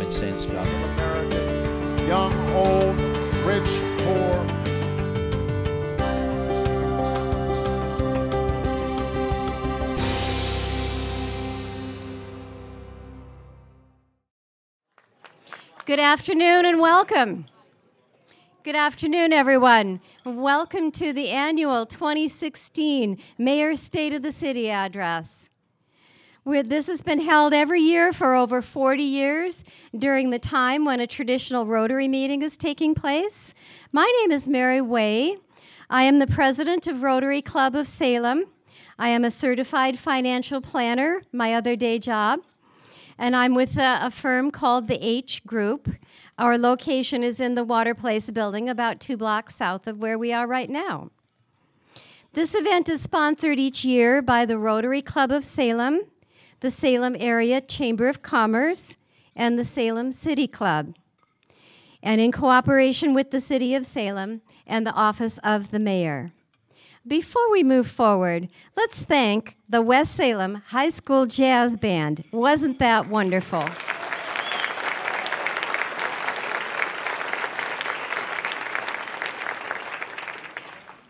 United States government. American, young, old, rich, poor. Good afternoon and welcome. Good afternoon, everyone. Welcome to the annual 2016 Mayor's State of the City address. This has been held every year for over 40 years during the time when a traditional Rotary meeting is taking place. My name is Mary Way. I am the president of Rotary Club of Salem. I am a certified financial planner, my other day job. And I'm with a firm called the H Group. Our location is in the Water Place building, about 2 blocks south of where we are right now. This event is sponsored each year by the Rotary Club of Salem, the Salem Area Chamber of Commerce, and the Salem City Club, and in cooperation with the City of Salem and the Office of the Mayor. Before we move forward, let's thank the West Salem High School Jazz Band. Wasn't that wonderful?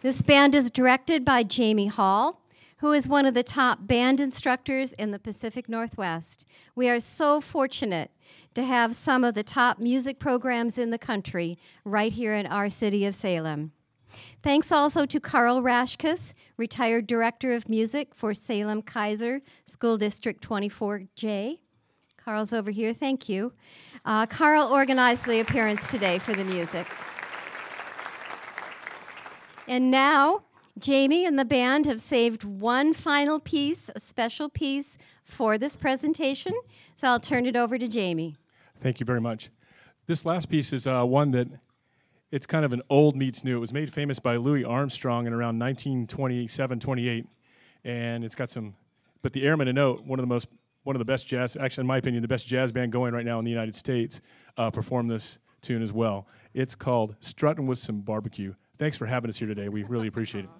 This band is directed by Jamie Hall, who is one of the top band instructors in the Pacific Northwest. We are so fortunate to have some of the top music programs in the country right here in our city of Salem. Thanks also to Carl Rashkus, retired Director of Music for Salem Kaiser School District 24J. Carl's over here, thank you. Carl organized the appearance today for the music. And now, Jamie and the band have saved one final piece, a special piece for this presentation, so I'll turn it over to Jamie. Thank you very much. This last piece is one that it's kind of an old meets new. It was made famous by Louis Armstrong in around 1927, 28, and it's got some. But the Airmen, a Note, one of the best jazz, actually in my opinion, the best jazz band going right now in the United States, performed this tune as well. It's called "Struttin' with Some Barbecue." Thanks for having us here today. We really appreciate it.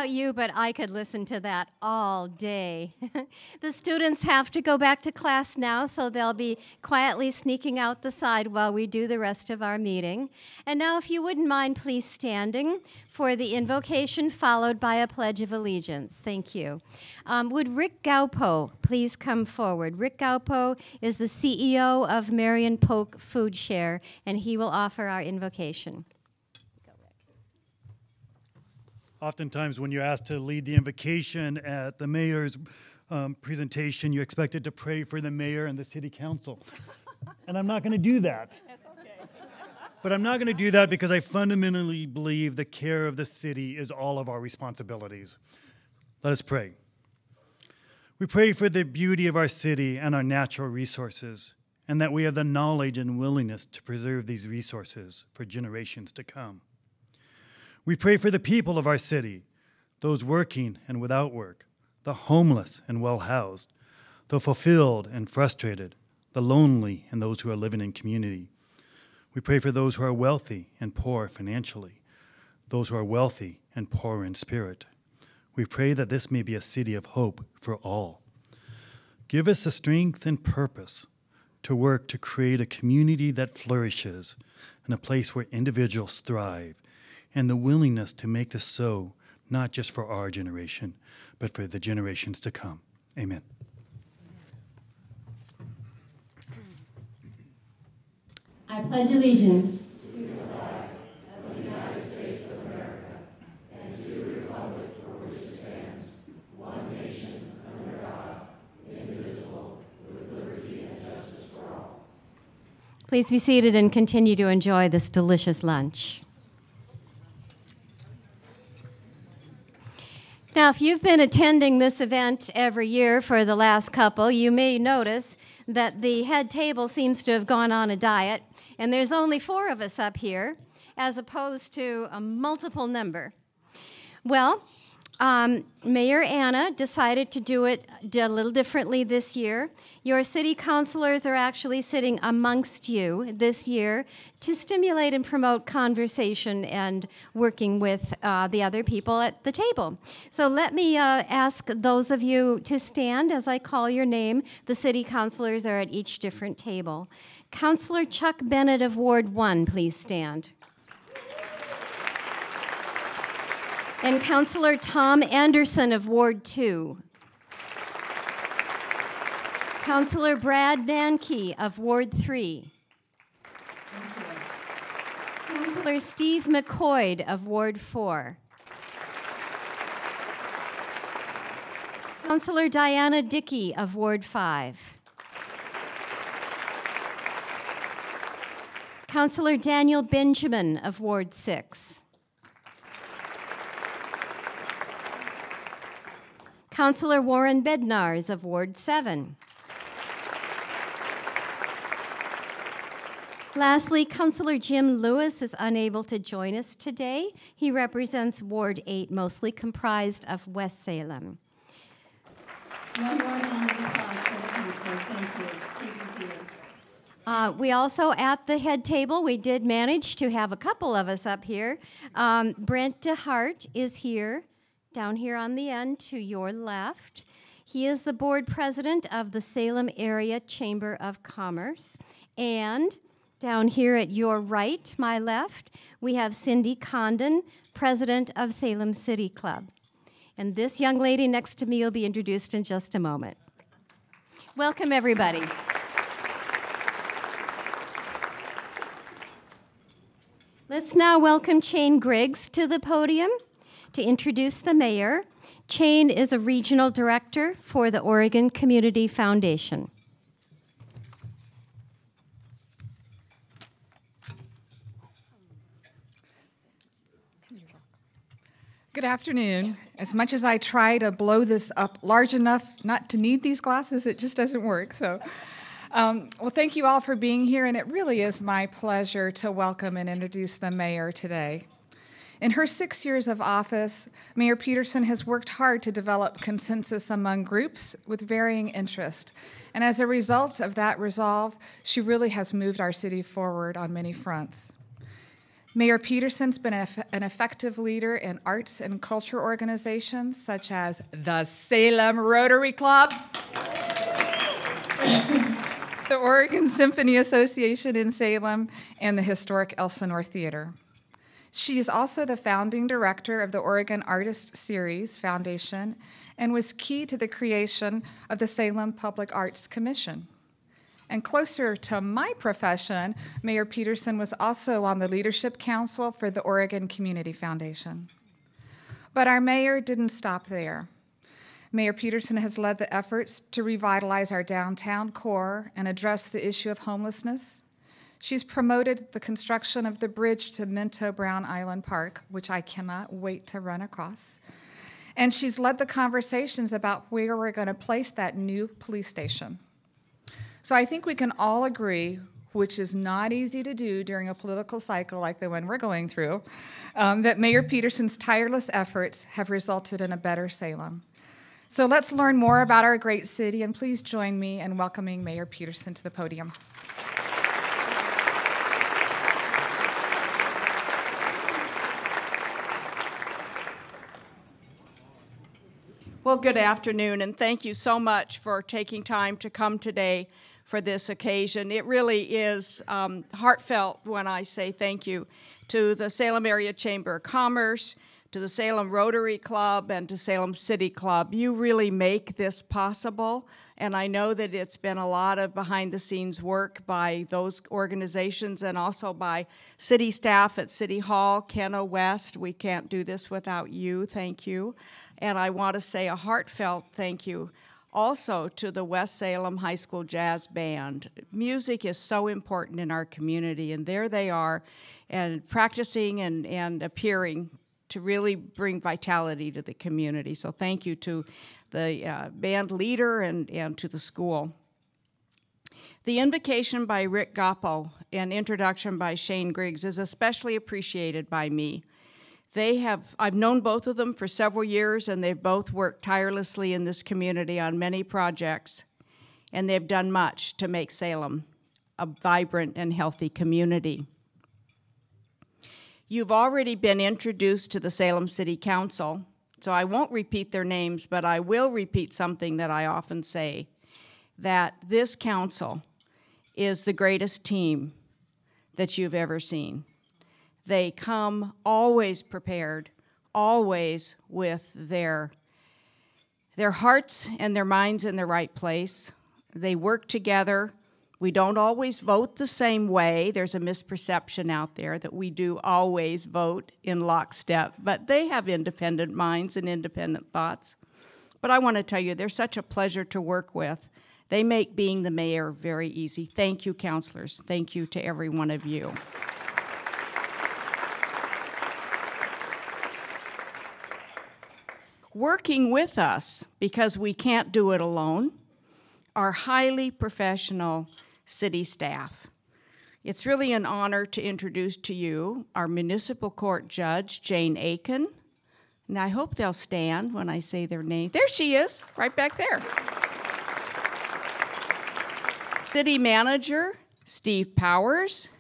about you, but I could listen to that all day. The students have to go back to class now, so they'll be quietly sneaking out the side while we do the rest of our meeting. And now, if you wouldn't mind, please standing for the invocation followed by a Pledge of Allegiance. Thank you. Would Rick Gaupo please come forward? Rick Gaupo is the CEO of Marion Polk Food Share, and he will offer our invocation. Oftentimes when you're asked to lead the invocation at the mayor's presentation, you're expected to pray for the mayor and the city council. And I'm not going to do that. That's okay. But I'm not going to do that because I fundamentally believe the care of the city is all of our responsibilities. Let us pray. We pray for the beauty of our city and our natural resources, and that we have the knowledge and willingness to preserve these resources for generations to come. We pray for the people of our city, those working and without work, the homeless and well-housed, the fulfilled and frustrated, the lonely and those who are living in community. We pray for those who are wealthy and poor financially, those who are wealthy and poor in spirit. We pray that this may be a city of hope for all. Give us the strength and purpose to work to create a community that flourishes and a place where individuals thrive, and the willingness to make this so, not just for our generation, but for the generations to come. Amen. I pledge allegiance to the flag of the United States of America and to the republic for which it stands, one nation, under God, indivisible, with liberty and justice for all. Please be seated and continue to enjoy this delicious lunch. Now, if you've been attending this event every year for the last couple, you may notice that the head table seems to have gone on a diet, and there's only 4 of us up here, as opposed to a multiple number. Well, Mayor Anna decided to do it a little differently this year. Your city councilors are actually sitting amongst you this year to stimulate and promote conversation and working with the other people at the table. So let me ask those of you to stand as I call your name. The city councilors are at each different table. Councilor Chuck Bennett of Ward 1, please stand. And Councilor Tom Anderson of Ward 2. Councilor Brad Nankey of Ward 3. Councilor Steve McCoy of Ward 4. Councilor Diana Dickey of Ward 5. Councilor Daniel Benjamin of Ward 6. Councilor Warren Bednars of Ward 7. Lastly, Councilor Jim Lewis is unable to join us today. He represents Ward 8, mostly comprised of West Salem. One more round of applause for the councilors. Thank you. Please be seated. We also, at the head table, we did manage to have a couple of us up here. Brent DeHart is here, down here on the end to your left. He is the board president of the Salem Area Chamber of Commerce. And down here at your right, my left, we have Cindy Condon, president of Salem City Club. And this young lady next to me will be introduced in just a moment. Welcome, everybody. Let's now welcome Chayne Griggs to the podium to introduce the mayor. Chayne is a regional director for the Oregon Community Foundation. Good afternoon. As much as I try to blow this up large enough not to need these glasses, it just doesn't work. So, well, thank you all for being here, and it really is my pleasure to welcome and introduce the mayor today. In her 6 years of office, Mayor Peterson has worked hard to develop consensus among groups with varying interest. And as a result of that resolve, she really has moved our city forward on many fronts. Mayor Peterson's been an effective leader in arts and culture organizations such as the Salem Rotary Club, the Oregon Symphony Association in Salem, and the historic Elsinore Theater. She is also the founding director of the Oregon Artist Series Foundation and was key to the creation of the Salem Public Arts Commission. And closer to my profession, Mayor Peterson was also on the Leadership Council for the Oregon Community Foundation. But our mayor didn't stop there. Mayor Peterson has led the efforts to revitalize our downtown core and address the issue of homelessness. She's promoted the construction of the bridge to Minto Brown Island Park, which I cannot wait to run across. And she's led the conversations about where we're going to place that new police station. So I think we can all agree, which is not easy to do during a political cycle like the one we're going through, that Mayor Peterson's tireless efforts have resulted in a better Salem. So let's learn more about our great city, and please join me in welcoming Mayor Peterson to the podium. Well, good afternoon, and thank you so much for taking time to come today for this occasion. It really is heartfelt when I say thank you to the Salem Area Chamber of Commerce, to the Salem Rotary Club, and to Salem City Club. You really make this possible, and I know that it's been a lot of behind-the-scenes work by those organizations and also by city staff at City Hall, Kenna West. We can't do this without you. Thank you. And I want to say a heartfelt thank you also to the West Salem High School Jazz Band. Music is so important in our community, and there they are, and practicing and appearing to really bring vitality to the community. So thank you to the band leader and to the school. The invocation by Rick Goppo and introduction by Shane Griggs is especially appreciated by me. I've known both of them for several years, and they've both worked tirelessly in this community on many projects, and they've done much to make Salem a vibrant and healthy community. You've already been introduced to the Salem City Council, so I won't repeat their names, but I will repeat something that I often say, that this council is the greatest team that you've ever seen. They come always prepared, always with their hearts and their minds in the right place. They work together. We don't always vote the same way. There's a misperception out there that we do always vote in lockstep, but they have independent minds and independent thoughts. But I want to tell you, they're such a pleasure to work with. They make being the mayor very easy. Thank you, counselors. Thank you to every one of you. Working with us, because we can't do it alone, are highly professional city staff. It's really an honor to introduce to you our municipal court judge, Jane Aiken. And I hope they'll stand when I say their name. There she is, right back there. City manager, Steve Powers.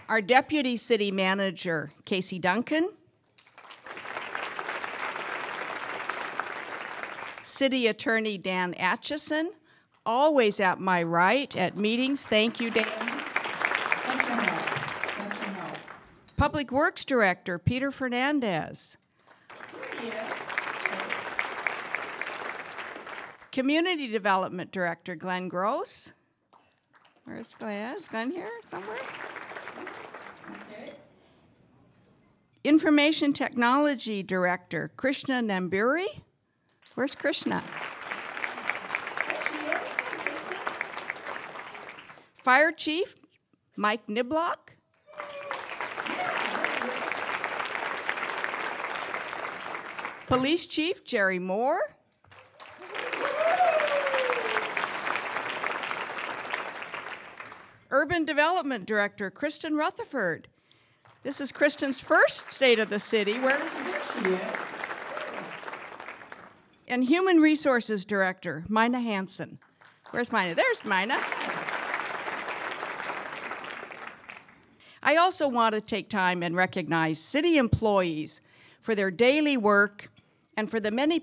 Our deputy city manager, Casey Duncan. City attorney, Dan Atchison, always at my right at meetings. Thank you, Dan. Public Works Director, Peter Fernandez. Here he is. Community Development Director, Glenn Gross. Where's Glenn? Is Glenn here somewhere? Okay. Information Technology Director, Krishna Namburi. Where's Krishna? There she is. Fire Chief, Mike Niblock. Police Chief, Jerry Moore. Urban Development Director, Kristen Rutherford. This is Kristen's first State of the City. There she is. And Human Resources Director, Mina Hansen. Where's Mina? There's Mina. I also want to take time and recognize city employees for their daily work and for the many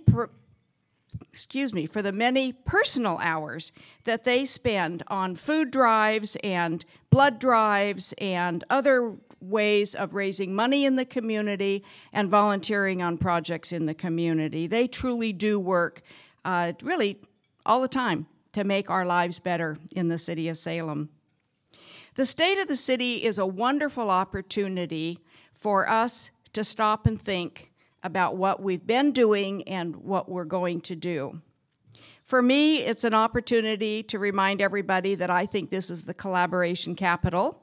personal hours that they spend on food drives and blood drives and other ways of raising money in the community and volunteering on projects in the community. They truly do work really all the time to make our lives better in the city of Salem. The State of the City is a wonderful opportunity for us to stop and think about what we've been doing and what we're going to do. For me, it's an opportunity to remind everybody that I think this is the collaboration capital.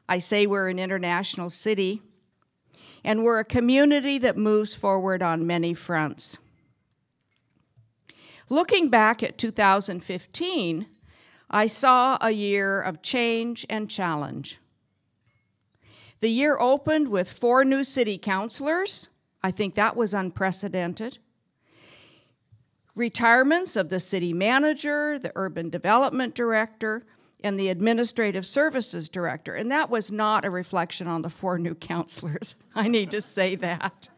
I say we're an international city, and we're a community that moves forward on many fronts. Looking back at 2015, I saw a year of change and challenge. The year opened with 4 new city councilors. I think that was unprecedented. Retirements of the city manager, the urban development director, and the administrative services director. And that was not a reflection on the 4 new councilors. I need to say that.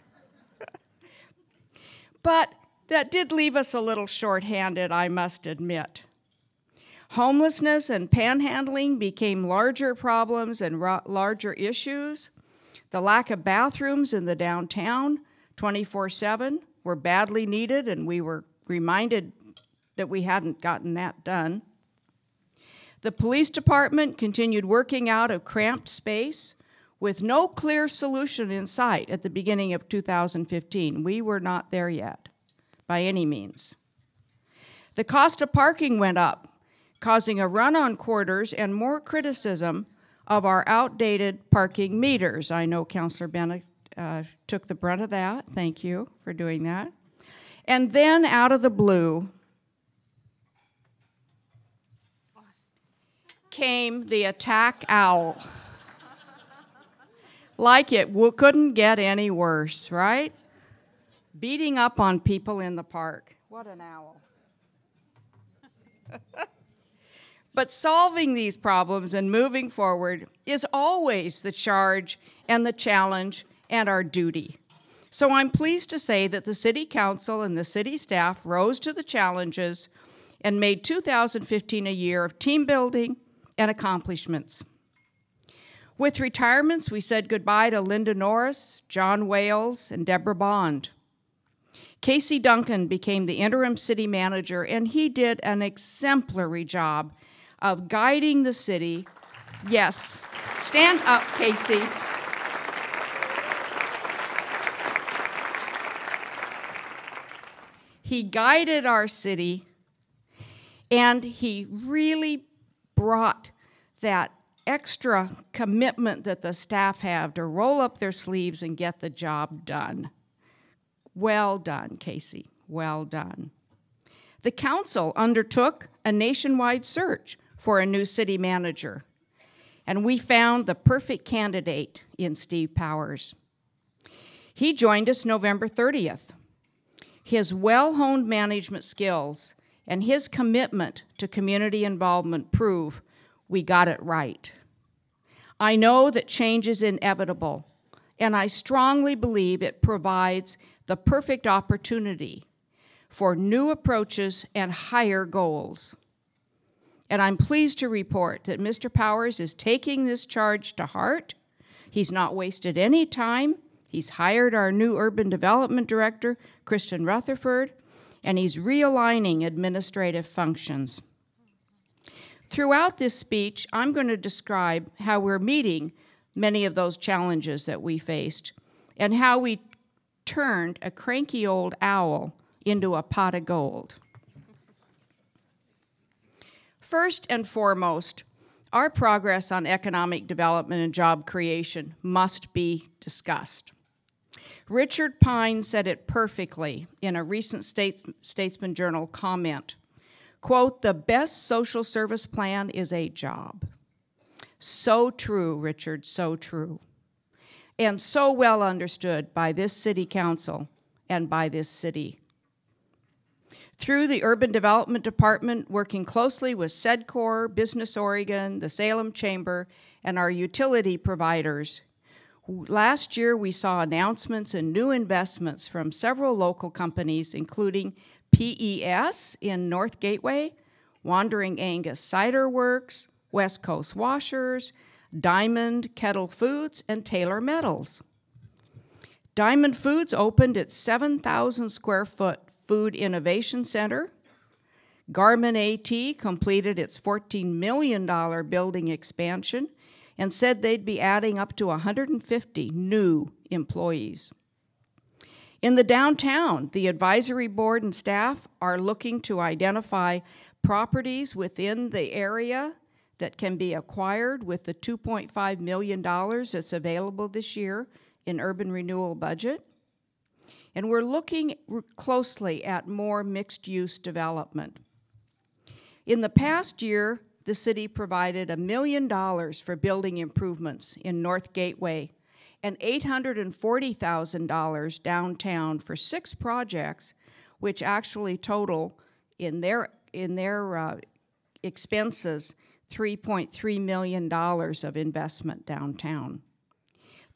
But that did leave us a little short-handed, I must admit. Homelessness and panhandling became larger problems and larger issues. The lack of bathrooms in the downtown 24/7 were badly needed, and we were reminded that we hadn't gotten that done. The police department continued working out of cramped space with no clear solution in sight at the beginning of 2015. We were not there yet, by any means. The cost of parking went up, causing a run on quarters and more criticism of our outdated parking meters. I know Councilor Bennett took the brunt of that. Thank you for doing that. And then out of the blue came the attack owl. Like it couldn't get any worse, right? Beating up on people in the park. What an owl. But solving these problems and moving forward is always the charge and the challenge and our duty. So I'm pleased to say that the City Council and the city staff rose to the challenges and made 2015 a year of team building and accomplishments. With retirements, we said goodbye to Linda Norris, John Wales, and Deborah Bond. Casey Duncan became the interim city manager, and he did an exemplary job of guiding the city. Yes, stand up, Casey. He guided our city, and he really brought that extra commitment that the staff have to roll up their sleeves and get the job done. Well done, Casey, well done. The council undertook a nationwide search for a new city manager, and we found the perfect candidate in Steve Powers. He joined us November 30th. His well-honed management skills and his commitment to community involvement prove we got it right. I know that change is inevitable, and I strongly believe it provides the perfect opportunity for new approaches and higher goals. And I'm pleased to report that Mr. Powers is taking this charge to heart. He's not wasted any time. He's hired our new urban development director, Kristen Rutherford, and he's realigning administrative functions. Throughout this speech, I'm going to describe how we're meeting many of those challenges that we faced and how we turned a cranky old owl into a pot of gold. First and foremost, our progress on economic development and job creation must be discussed. Richard Pine said it perfectly in a recent Statesman Journal comment. Quote, "The best social service plan is a job." So true, Richard, so true. And so well understood by this city council and by this city. Through the Urban Development Department, working closely with SEDCOR, Business Oregon, the Salem Chamber, and our utility providers. Last year, we saw announcements and new investments from several local companies, including PES in North Gateway, Wandering Angus Cider Works, West Coast Washers, Diamond Kettle Foods, and Taylor Metals. Diamond Foods opened its 7,000 square foot Food Innovation Center. Garmin AT completed its $14 million building expansion and said they'd be adding up to 150 new employees. In the downtown, the advisory board and staff are looking to identify properties within the area that can be acquired with the $2.5 million that's available this year in urban renewal budget. And we're looking closely at more mixed-use development. In the past year, the city provided $1 million for building improvements in North Gateway and $840,000 downtown for 6 projects, which actually total in their expenses $3.3 million of investment downtown.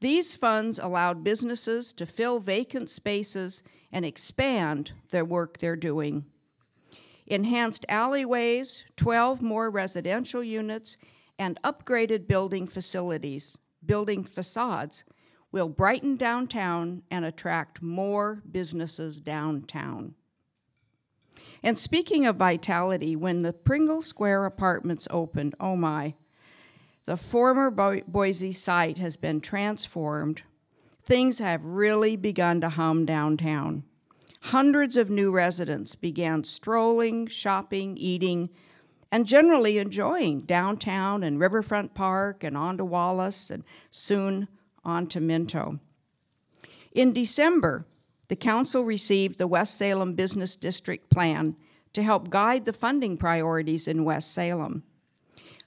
These funds allowed businesses to fill vacant spaces and expand the work they're doing. Enhanced alleyways, 12 more residential units, and upgraded building facades will brighten downtown and attract more businesses downtown. And speaking of vitality, when the Pringle Square Apartments opened, oh my, the former Boise site has been transformed. Things have really begun to hum downtown. Hundreds of new residents began strolling, shopping, eating, and generally enjoying downtown and Riverfront Park and on to Wallace and soon on to Minto. In December, the council received the West Salem Business District Plan to help guide the funding priorities in West Salem.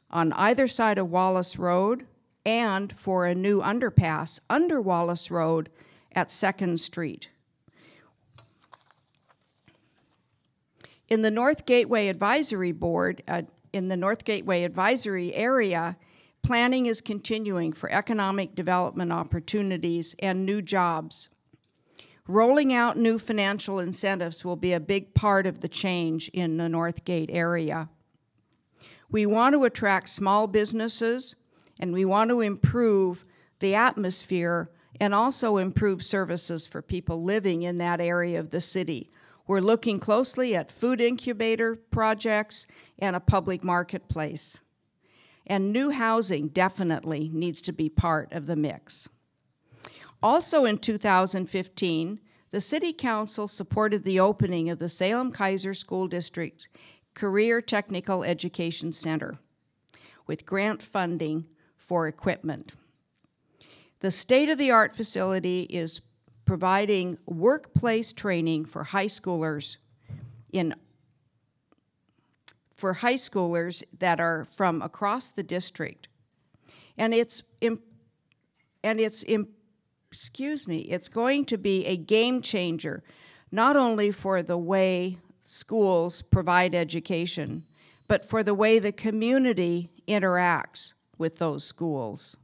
On either side of Wallace Road and for a new underpass under Wallace Road at 2nd Street. In the North Gateway Advisory Board, in the North Gateway Advisory area, planning is continuing for economic development opportunities and new jobs. Rolling out new financial incentives will be a big part of the change in the North Gate area. We want to attract small businesses, and we want to improve the atmosphere and also improve services for people living in that area of the city. We're looking closely at food incubator projects and a public marketplace. And new housing definitely needs to be part of the mix. Also in 2015, the City Council supported the opening of the Salem-Keizer School District's Career Technical Education Center with grant funding for equipment. The state-of-the-art facility is providing workplace training for high schoolers that are from across the district. And it's going to be a game changer, not only for the way schools provide education, but for the way the community interacts with those schools.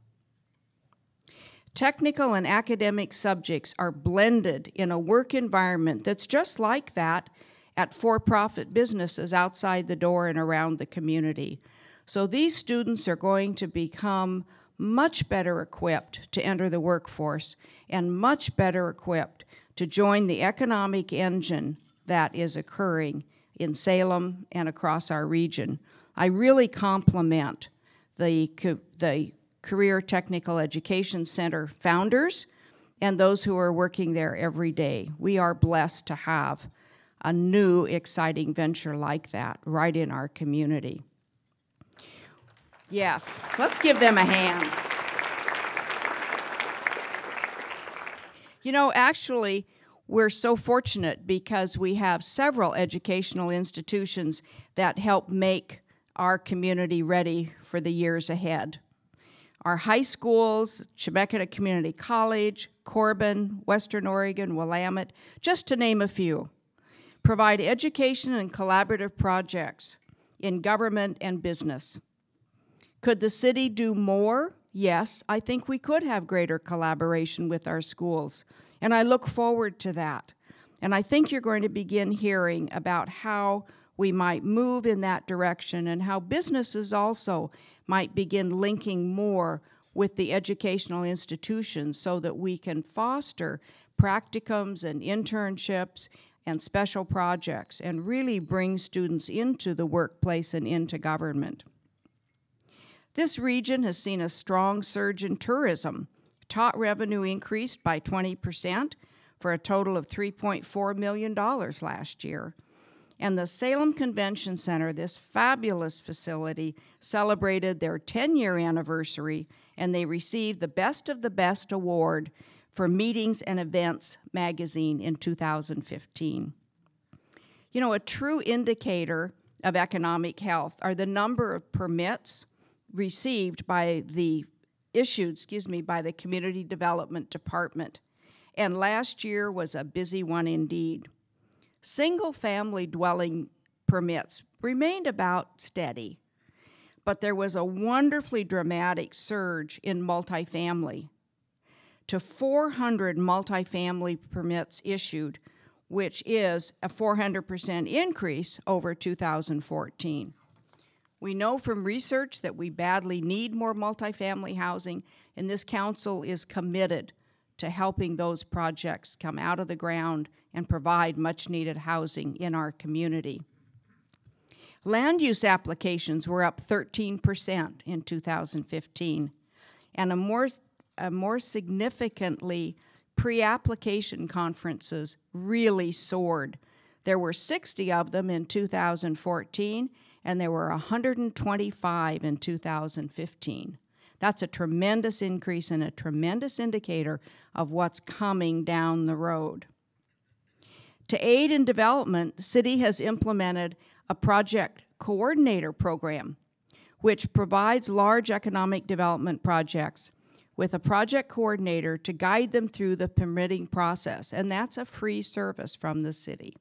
Technical and academic subjects are blended in a work environment that's just like that at for-profit businesses outside the door and around the community. So these students are going to become much better equipped to enter the workforce and much better equipped to join the economic engine that is occurring in Salem and across our region. I really compliment the Career Technical Education Center founders and those who are working there every day. We are blessed to have a new, exciting venture like that right in our community. Yes, let's give them a hand. You know, actually, we're so fortunate because we have several educational institutions that help make our community ready for the years ahead. Our high schools, Chemeketa Community College, Corbin, Western Oregon, Willamette, just to name a few, provide education and collaborative projects in government and business. Could the city do more? Yes, I think we could have greater collaboration with our schools, and I look forward to that. And I think you're going to begin hearing about how we might move in that direction and how businesses also might begin linking more with the educational institutions so that we can foster practicums and internships and special projects and really bring students into the workplace and into government. This region has seen a strong surge in tourism. TOT revenue increased by 20% for a total of $3.4 million last year. And the Salem Convention Center, this fabulous facility, celebrated their 10-year anniversary, and they received the Best of the Best award for Meetings and Events magazine in 2015. You know, a true indicator of economic health are the number of permits received by the by the Community Development Department. And last year was a busy one indeed. Single-family dwelling permits remained about steady, but there was a wonderfully dramatic surge in multifamily to 400 multifamily permits issued, which is a 400% increase over 2014. We know from research that we badly need more multifamily housing, and this council is committed to helping those projects come out of the ground and provide much-needed housing in our community. Land use applications were up 13% in 2015, and more significantly, pre-application conferences really soared. There were 60 of them in 2014, and there were 125 in 2015. That's a tremendous increase and a tremendous indicator of what's coming down the road. To aid in development, the city has implemented a project coordinator program, which provides large economic development projects with a project coordinator to guide them through the permitting process, and that's a free service from the city.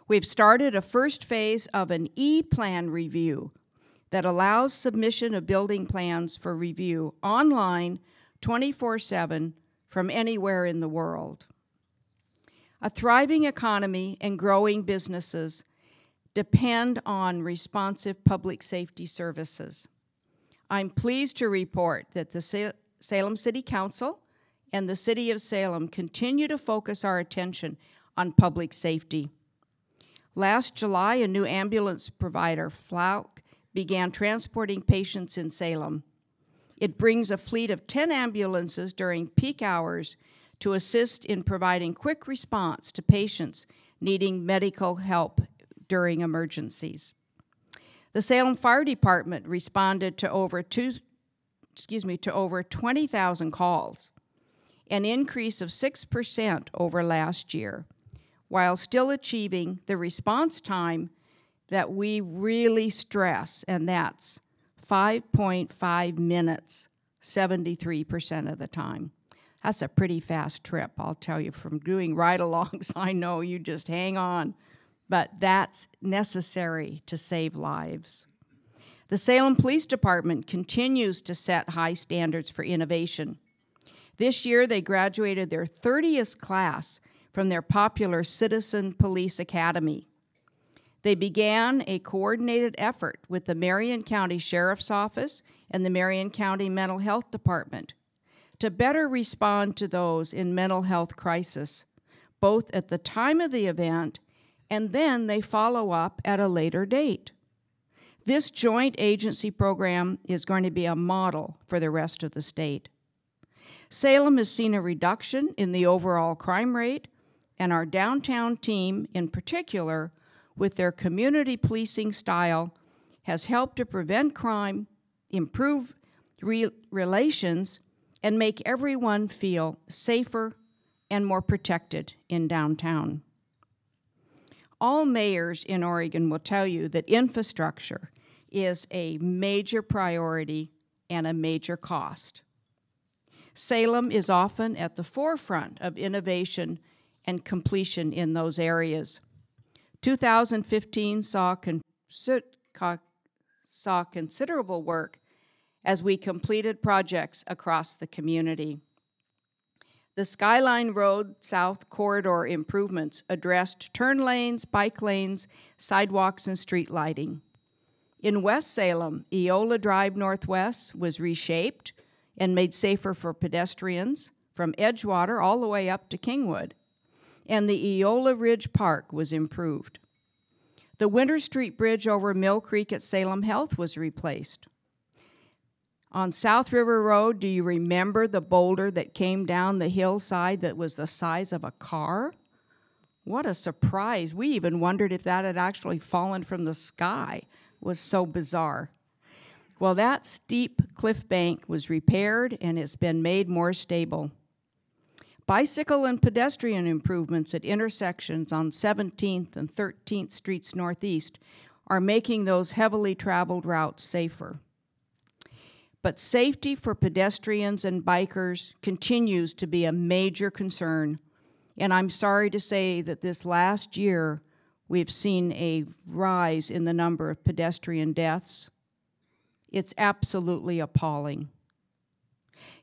We've started a first phase of an E-plan review that allows submission of building plans for review online 24/7 from anywhere in the world. A thriving economy and growing businesses depend on responsive public safety services. I'm pleased to report that the Salem City Council and the City of Salem continue to focus our attention on public safety. Last July, a new ambulance provider, Flauk, began transporting patients in Salem. It brings a fleet of 10 ambulances during peak hours to assist in providing quick response to patients needing medical help during emergencies. The Salem Fire Department responded to over 20,000 calls, an increase of 6% over last year, while still achieving the response time that we really stress, and that's 5.5 minutes, 73% of the time. That's a pretty fast trip, I'll tell you. From doing ride-alongs, I know you just hang on, but that's necessary to save lives. The Salem Police Department continues to set high standards for innovation. This year, they graduated their 30th class from their popular Citizen Police Academy. They began a coordinated effort with the Marion County Sheriff's Office and the Marion County Mental Health Department to better respond to those in mental health crisis, both at the time of the event and then they follow up at a later date. This joint agency program is going to be a model for the rest of the state. Salem has seen a reduction in the overall crime rate, and our downtown team in particular, with their community policing style, has helped to prevent crime, improve relations, and make everyone feel safer and more protected in downtown. All mayors in Oregon will tell you that infrastructure is a major priority and a major cost. Salem is often at the forefront of innovation and completion in those areas. 2015 saw considerable work as we completed projects across the community. The Skyline Road South Corridor improvements addressed turn lanes, bike lanes, sidewalks, and street lighting. In West Salem, Eola Drive Northwest was reshaped and made safer for pedestrians from Edgewater all the way up to Kingwood, and the Eola Ridge Park was improved. The Winter Street Bridge over Mill Creek at Salem Health was replaced. On South River Road, do you remember the boulder that came down the hillside that was the size of a car? What a surprise. We even wondered if that had actually fallen from the sky. It was so bizarre. Well, that steep cliff bank was repaired and it's been made more stable. Bicycle and pedestrian improvements at intersections on 17th and 13th Streets Northeast are making those heavily traveled routes safer. But safety for pedestrians and bikers continues to be a major concern. And I'm sorry to say that this last year, we've seen a rise in the number of pedestrian deaths. It's absolutely appalling.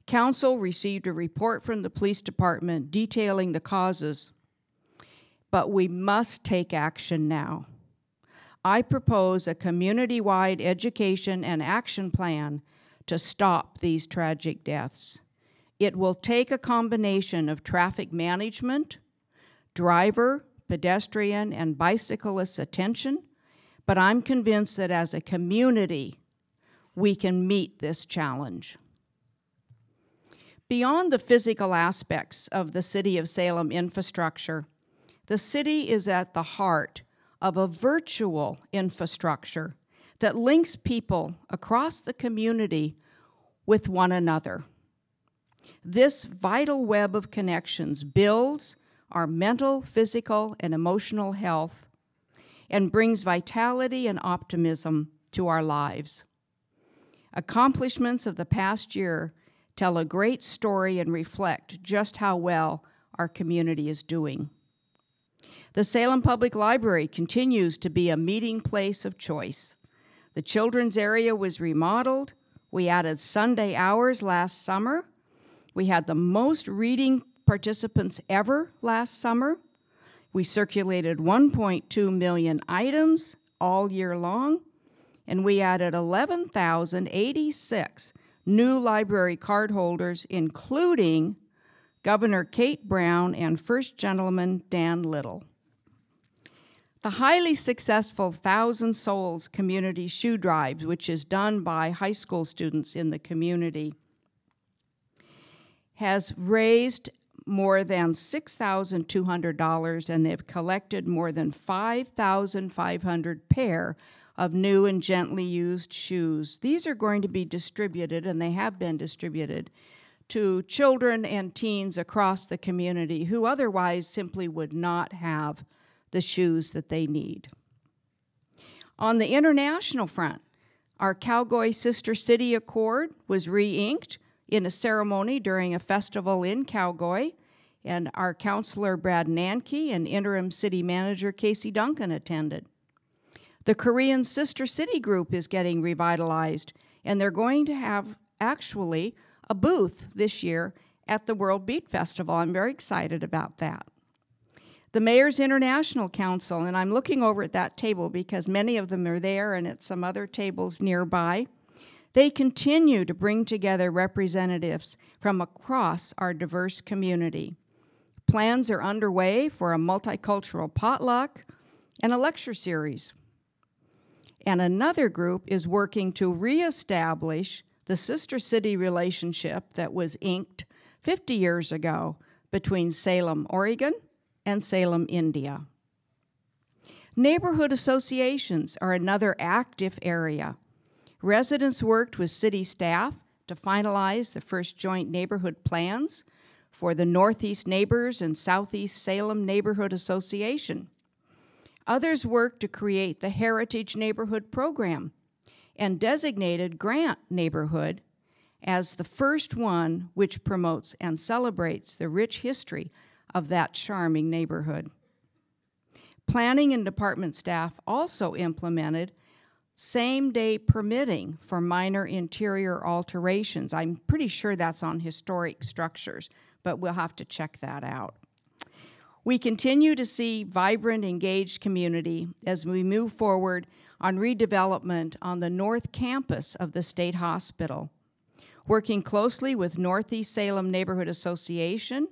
Council received a report from the police department detailing the causes, but we must take action now. I propose a community-wide education and action plan to stop these tragic deaths. It will take a combination of traffic management, driver, pedestrian, and bicyclist attention, but I'm convinced that as a community, we can meet this challenge. Beyond the physical aspects of the City of Salem infrastructure, the city is at the heart of a virtual infrastructure that links people across the community with one another. This vital web of connections builds our mental, physical, and emotional health and brings vitality and optimism to our lives. Accomplishments of the past year tell a great story and reflect just how well our community is doing. The Salem Public Library continues to be a meeting place of choice. The children's area was remodeled. We added Sunday hours last summer. We had the most reading participants ever last summer. We circulated 1.2 million items all year long, and we added 11,086 new library card holders, including Governor Kate Brown and First Gentleman Dan Little. The highly successful Thousand Souls Community Shoe Drive, which is done by high school students in the community, has raised more than $6,200, and they've collected more than 5,500 pair of new and gently used shoes. These are going to be distributed, and they have been distributed, to children and teens across the community who otherwise simply would not have the shoes that they need. On the international front, our Cowgoy Sister City Accord was re-inked in a ceremony during a festival in Cowgoy, and our councilor Brad Nanke and interim city manager Casey Duncan attended. The Korean Sister City Group is getting revitalized, and they're going to have actually a booth this year at the World Beat Festival. I'm very excited about that. The Mayor's International Council, and I'm looking over at that table because many of them are there and at some other tables nearby. They continue to bring together representatives from across our diverse community. Plans are underway for a multicultural potluck and a lecture series. And another group is working to reestablish the sister city relationship that was inked 50 years ago between Salem, Oregon, and Salem, India. Neighborhood associations are another active area. Residents worked with city staff to finalize the first joint neighborhood plans for the Northeast Neighbors and Southeast Salem Neighborhood Association. Others worked to create the Heritage Neighborhood Program and designated Grant Neighborhood as the first one which promotes and celebrates the rich history of that charming neighborhood. Planning and department staff also implemented same-day permitting for minor interior alterations. I'm pretty sure that's on historic structures, but we'll have to check that out. We continue to see vibrant, engaged community as we move forward on redevelopment on the North Campus of the State Hospital, working closely with Northeast Salem Neighborhood Association,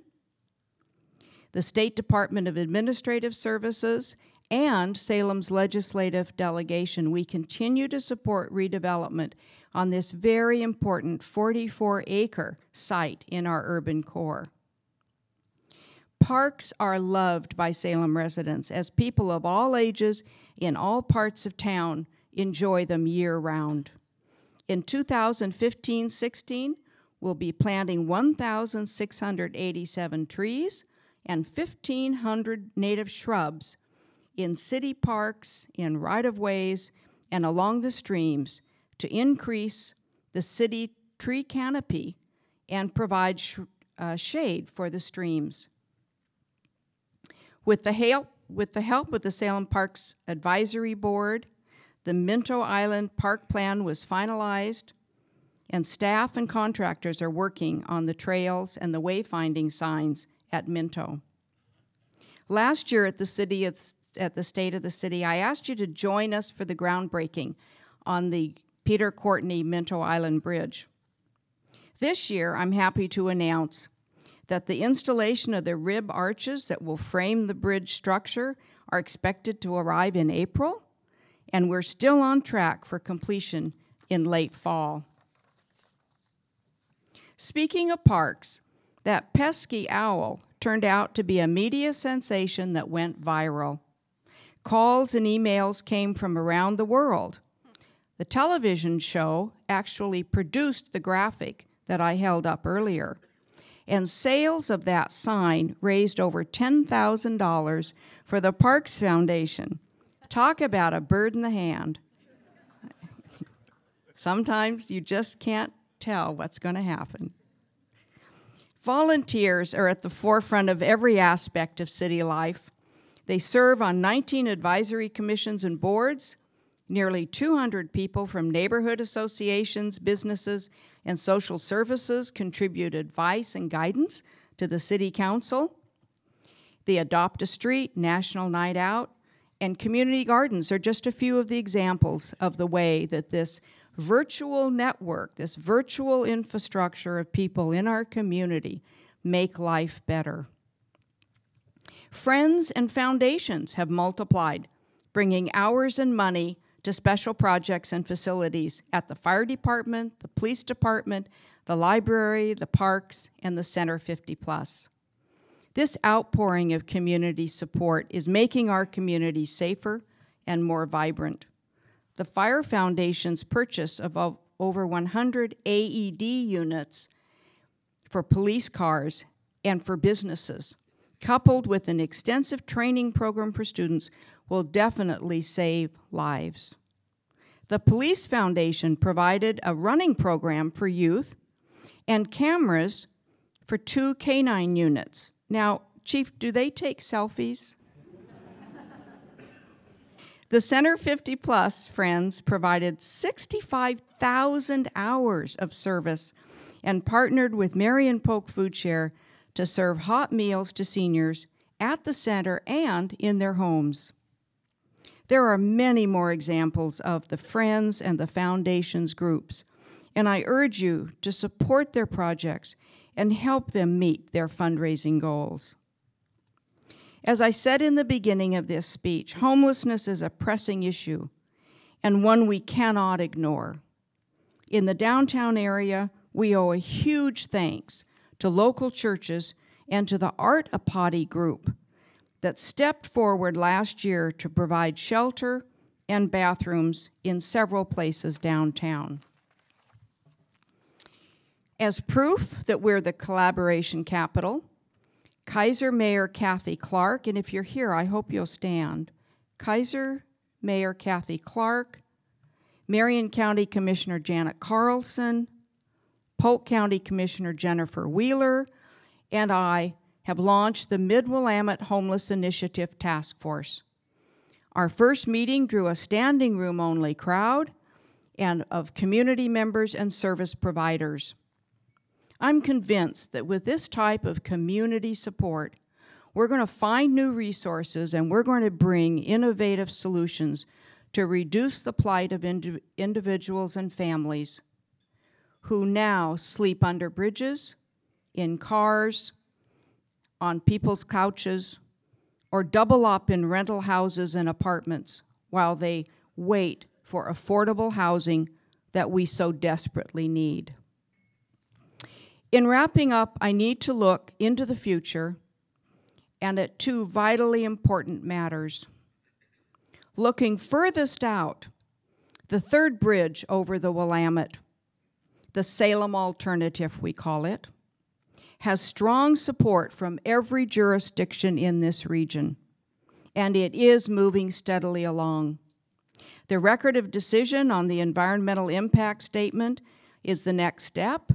the State Department of Administrative Services, and Salem's legislative delegation. We continue to support redevelopment on this very important 44-acre site in our urban core. Parks are loved by Salem residents as people of all ages in all parts of town enjoy them year-round. In 2015-16, we'll be planting 1,687 trees and 1,500 native shrubs in city parks, in right-of-ways, and along the streams to increase the city tree canopy and provide shade for the streams. With the help of the Salem Parks Advisory Board, the Minto Island Park Plan was finalized, and staff and contractors are working on the trails and the wayfinding signs at Minto. Last year at the State of the City, I asked you to join us for the groundbreaking on the Peter Courtney Minto Island Bridge. This year, I'm happy to announce that the installation of the rib arches that will frame the bridge structure are expected to arrive in April, and we're still on track for completion in late fall. Speaking of parks, that pesky owl turned out to be a media sensation that went viral. Calls and emails came from around the world. The television show actually produced the graphic that I held up earlier, and sales of that sign raised over $10,000 for the Parks Foundation. Talk about a bird in the hand. Sometimes you just can't tell what's going to happen. Volunteers are at the forefront of every aspect of city life. They serve on 19 advisory commissions and boards. Nearly 200 people from neighborhood associations, businesses, and social services contribute advice and guidance to the City Council. The Adopt a Street, National Night Out, and Community Gardens are just a few of the examples of the way that this virtual network, this virtual infrastructure of people in our community make life better. Friends and foundations have multiplied, bringing hours and money to special projects and facilities at the fire department, the police department, the library, the parks, and the Center 50+. This outpouring of community support is making our community safer and more vibrant. The Fire Foundation's purchase of over 100 AED units for police cars and for businesses, coupled with an extensive training program for students, will definitely save lives. The Police Foundation provided a running program for youth and cameras for 2 canine units. Now, Chief, do they take selfies? The Center 50+ friends provided 65,000 hours of service and partnered with Marion Polk Food Share to serve hot meals to seniors at the center and in their homes. There are many more examples of the Friends and the Foundation's groups, and I urge you to support their projects and help them meet their fundraising goals. As I said in the beginning of this speech, homelessness is a pressing issue and one we cannot ignore. In the downtown area, we owe a huge thanks to local churches and to the Art Apati group that stepped forward last year to provide shelter and bathrooms in several places downtown. As proof that we're the collaboration capital, Kaiser Mayor Kathy Clark, and if you're here, I hope you'll stand. Kaiser Mayor Kathy Clark, Marion County Commissioner Janet Carlson, Polk County Commissioner Jennifer Wheeler, and I have launched the Mid-Willamette Homeless Initiative Task Force. Our first meeting drew a standing room only crowd and of community members and service providers. I'm convinced that with this type of community support, we're going to find new resources and we're going to bring innovative solutions to reduce the plight of individuals and families who now sleep under bridges, in cars, on people's couches, or double up in rental houses and apartments while they wait for affordable housing that we so desperately need. In wrapping up, I need to look into the future and at two vitally important matters. Looking furthest out, the third bridge over the Willamette, the Salem Alternative we call it, has strong support from every jurisdiction in this region, and it is moving steadily along. The record of decision on the environmental impact statement is the next step,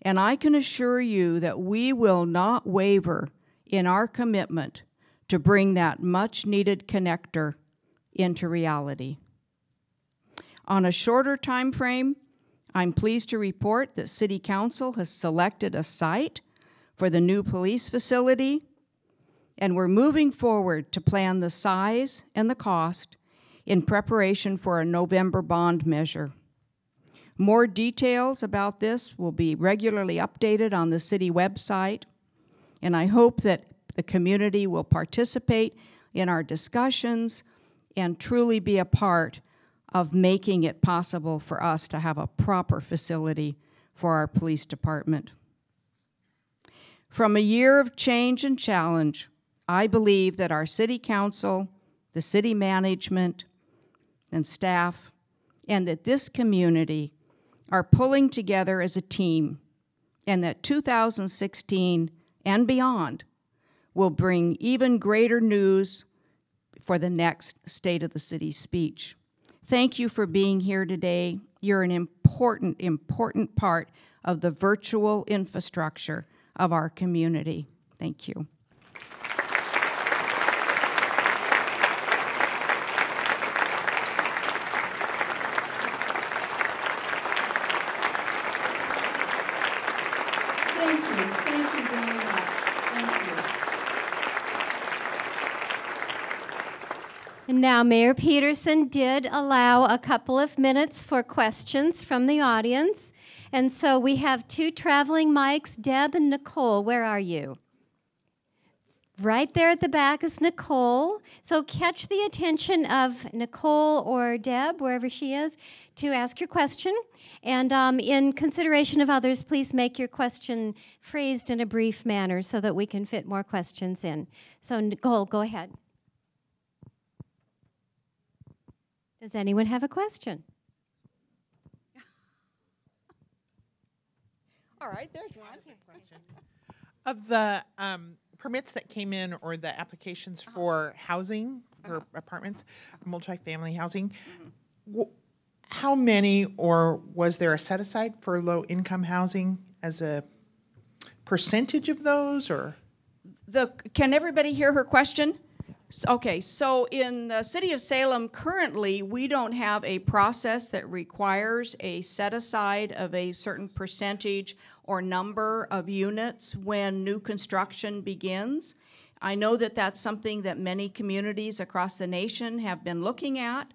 and I can assure you that we will not waver in our commitment to bring that much-needed connector into reality. On a shorter time frame, I'm pleased to report that City Council has selected a site for the new police facility, and we're moving forward to plan the size and the cost in preparation for a November bond measure. More details about this will be regularly updated on the city website, and I hope that the community will participate in our discussions and truly be a part of making it possible for us to have a proper facility for our police department. From a year of change and challenge, I believe that our city council, the city management, and staff, and that this community are pulling together as a team, and that 2016 and beyond will bring even greater news for the next State of the City speech. Thank you for being here today. You're an important, important part of the virtual infrastructure of our community. Thank you. Thank you very much. Thank you. And now, Mayor Peterson did allow a couple of minutes for questions from the audience. And so we have two traveling mics. Deb and Nicole, where are you? Right there at the back is Nicole. So catch the attention of Nicole or Deb, wherever she is, to ask your question. And in consideration of others, please make your question phrased in a brief manner so that we can fit more questions in. So Nicole, go ahead. Does anyone have a question? All right, there's one. Of the permits that came in or the applications for housing, for apartments, multifamily housing, how many, or was there a set aside for low-income housing as a percentage of those, or? Can everybody hear her question? Okay, so in the city of Salem, currently, we don't have a process that requires a set-aside of a certain percentage or number of units when new construction begins. I know that that's something that many communities across the nation have been looking at,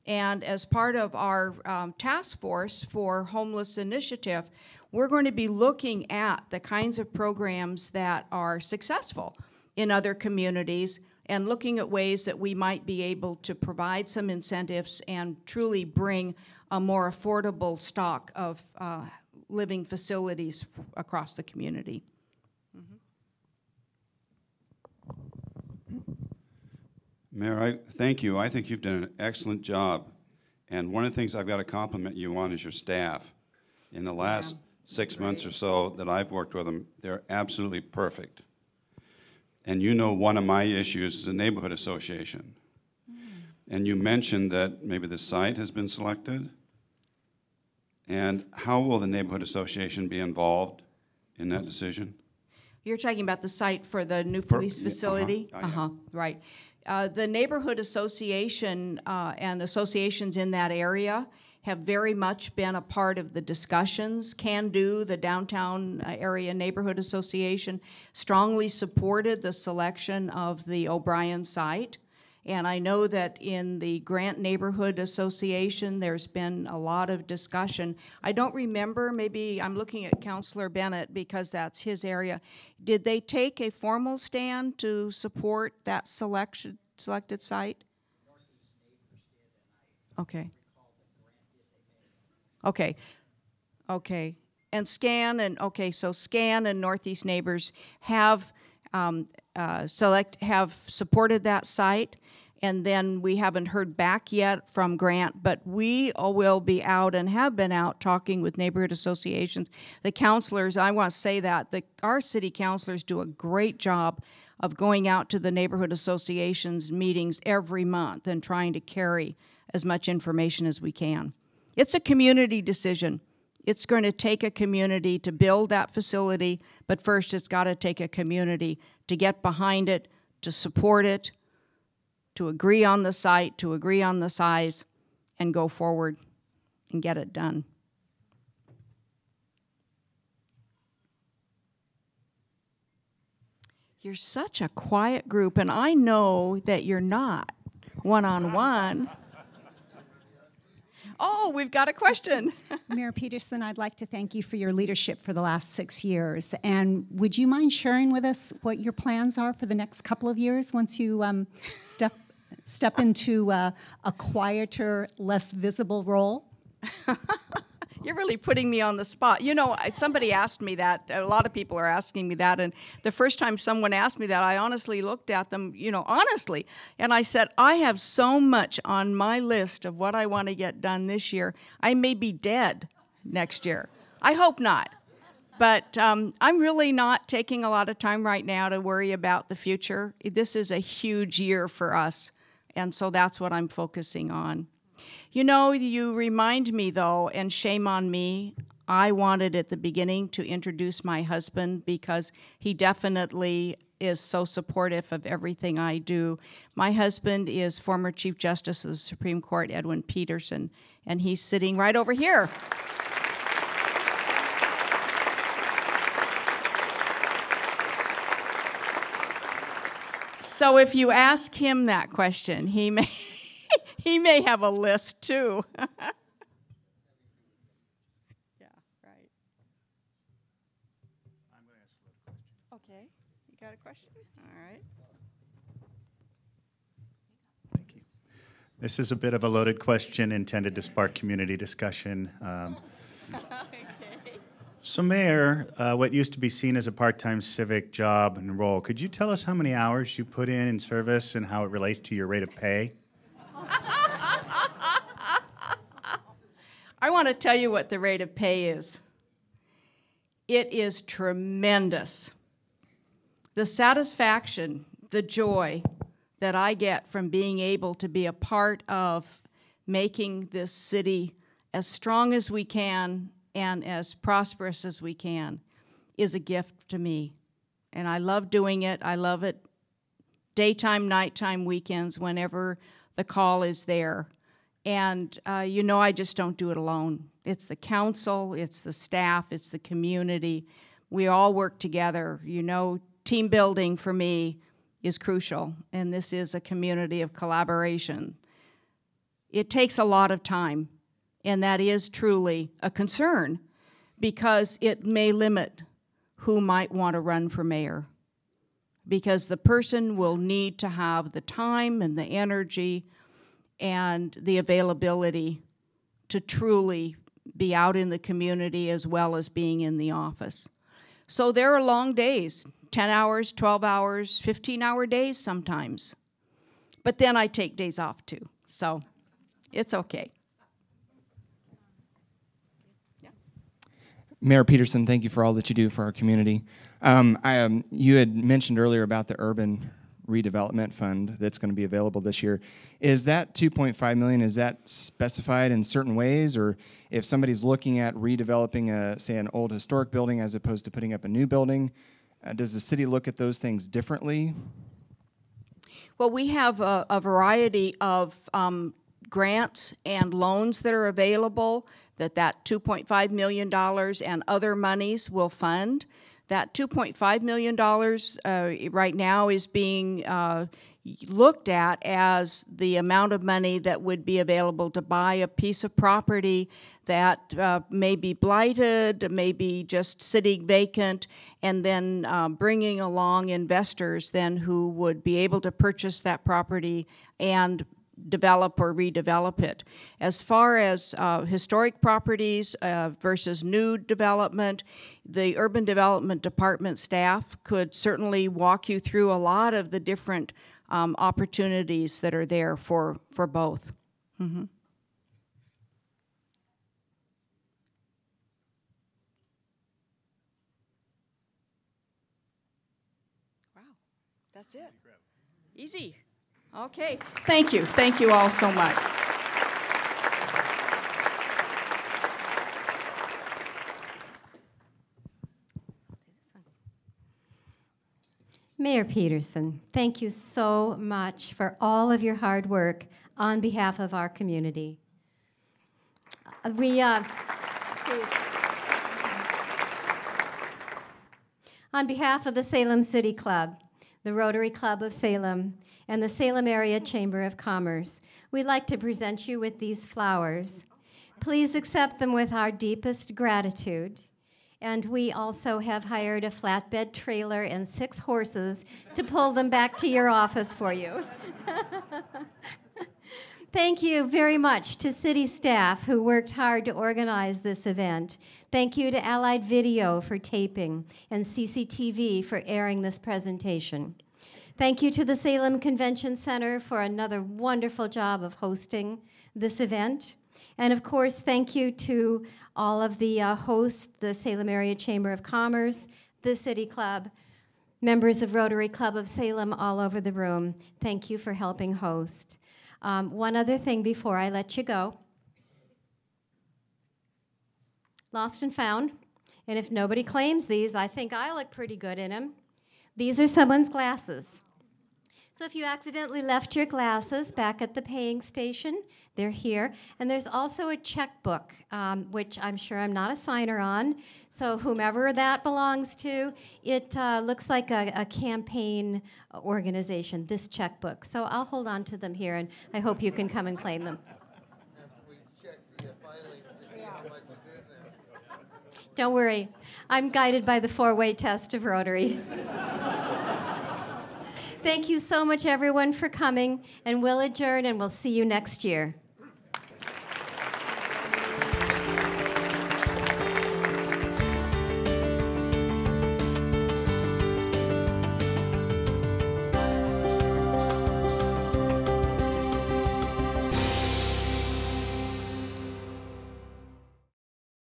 and as part of our task force for homeless initiative, we're going to be looking at the kinds of programs that are successful in other communities and looking at ways that we might be able to provide some incentives and truly bring a more affordable stock of living facilities across the community. Mayor, thank you. I think you've done an excellent job. And one of the things I've got to compliment you on is your staff. In the last 6 months or so that I've worked with them, they're absolutely perfect. And you know one of my issues is the neighborhood association. And you mentioned that maybe the site has been selected. And how will the neighborhood association be involved in that decision? You're talking about the site for the new police facility? Yeah. Right. The neighborhood association and associations in that area have very much been a part of the discussions. Can Do, the downtown area neighborhood association, strongly supported the selection of the O'Brien site. And I know that in the Grant Neighborhood Association, there's been a lot of discussion. I don't remember, maybe I'm looking at Councilor Bennett because that's his area. Did they take a formal stand to support that selected site? Okay. Okay. Okay. And SCAN and, okay, so SCAN and Northeast Neighbors have have supported that site, and then we haven't heard back yet from Grant, but we will be out and have been out talking with neighborhood associations. The counselors, I want to say that our city councilors do a great job of going out to the neighborhood associations meetings every month and trying to carry as much information as we can. It's a community decision. It's going to take a community to build that facility, but first it's got to take a community to get behind it, to support it, to agree on the site, to agree on the size, and go forward and get it done. You're such a quiet group, and I know that you're not one-on-one. Oh, we've got a question. Mayor Peterson, I'd like to thank you for your leadership for the last 6 years. And would you mind sharing with us what your plans are for the next couple of years once you step into a quieter, less visible role? You're really putting me on the spot. You know, somebody asked me that. A lot of people are asking me that. And the first time someone asked me that, I honestly looked at them, honestly. And I said, I have so much on my list of what I want to get done this year. I may be dead next year. I hope not. But I'm really not taking a lot of time right now to worry about the future. This is a huge year for us. And so that's what I'm focusing on. You remind me, though, and shame on me, I wanted at the beginning to introduce my husband because he definitely is so supportive of everything I do. My husband is former Chief Justice of the Supreme Court, Edwin Peterson, and he's sitting right over here. So if you ask him that question, he may have a list too. Yeah, right. I'm going to ask a question. Okay, you got a question? All right. Thank you. This is a bit of a loaded question intended to spark community discussion. Okay. So, Mayor, what used to be seen as a part-time civic job and role, could you tell us how many hours you put in service and how it relates to your rate of pay? I want to tell you what the rate of pay is. It is tremendous. The satisfaction, the joy that I get from being able to be a part of making this city as strong as we can and as prosperous as we can is a gift to me. And I love doing it. I love it daytime, nighttime, weekends, whenever the call is there. And I just don't do it alone. It's the council, it's the staff, it's the community. We all work together. Team building for me is crucial, and this is a community of collaboration. It takes a lot of time, and that is truly a concern because it may limit who might want to run for mayor, because the person will need to have the time and the energy and the availability to truly be out in the community as well as being in the office. So there are long days, 10 hours, 12 hours, 15-hour days sometimes. But then I take days off too, so it's okay. Yeah. Mayor Peterson, thank you for all that you do for our community. You had mentioned earlier about the urban redevelopment fund that's going to be available this year. Is that $2.5 million, is that specified in certain ways, or if somebody's looking at redeveloping, say, an old historic building as opposed to putting up a new building, does the city look at those things differently? Well, we have a variety of grants and loans that are available that $2.5 million and other monies will fund. That $2.5 million right now is being looked at as the amount of money that would be available to buy a piece of property that may be blighted, may be just sitting vacant, and then bringing along investors then who would be able to purchase that property and develop or redevelop it. As far as historic properties versus new development, the Urban Development Department staff could certainly walk you through a lot of the different opportunities that are there for both. Mm-hmm. Wow, that's it. Easy. Okay, thank you. Thank you all so much. Mayor Peterson, thank you so much for all of your hard work on behalf of our community. On behalf of the Salem City Club, the Rotary Club of Salem, and the Salem Area Chamber of Commerce, we'd like to present you with these flowers. Please accept them with our deepest gratitude. And we also have hired a flatbed trailer and 6 horses to pull them back to your office for you. Thank you very much to city staff who worked hard to organize this event. Thank you to Allied Video for taping and CCTV for airing this presentation. Thank you to the Salem Convention Center for another wonderful job of hosting this event. And of course, thank you to all of the hosts, the Salem Area Chamber of Commerce, the City Club, members of Rotary Club of Salem all over the room. Thank you for helping host. One other thing before I let you go. Lost and found. And if nobody claims these, I think I look pretty good in them. These are someone's glasses. So if you accidentally left your glasses back at the paying station, they're here. And there's also a checkbook, which I'm sure I'm not a signer on. So whomever that belongs to, it looks like a campaign organization, this checkbook. So I'll hold on to them here, and I hope you can come and claim them. Don't worry. I'm guided by the 4-way test of Rotary. Thank you so much, everyone, for coming, and we'll adjourn, and we'll see you next year.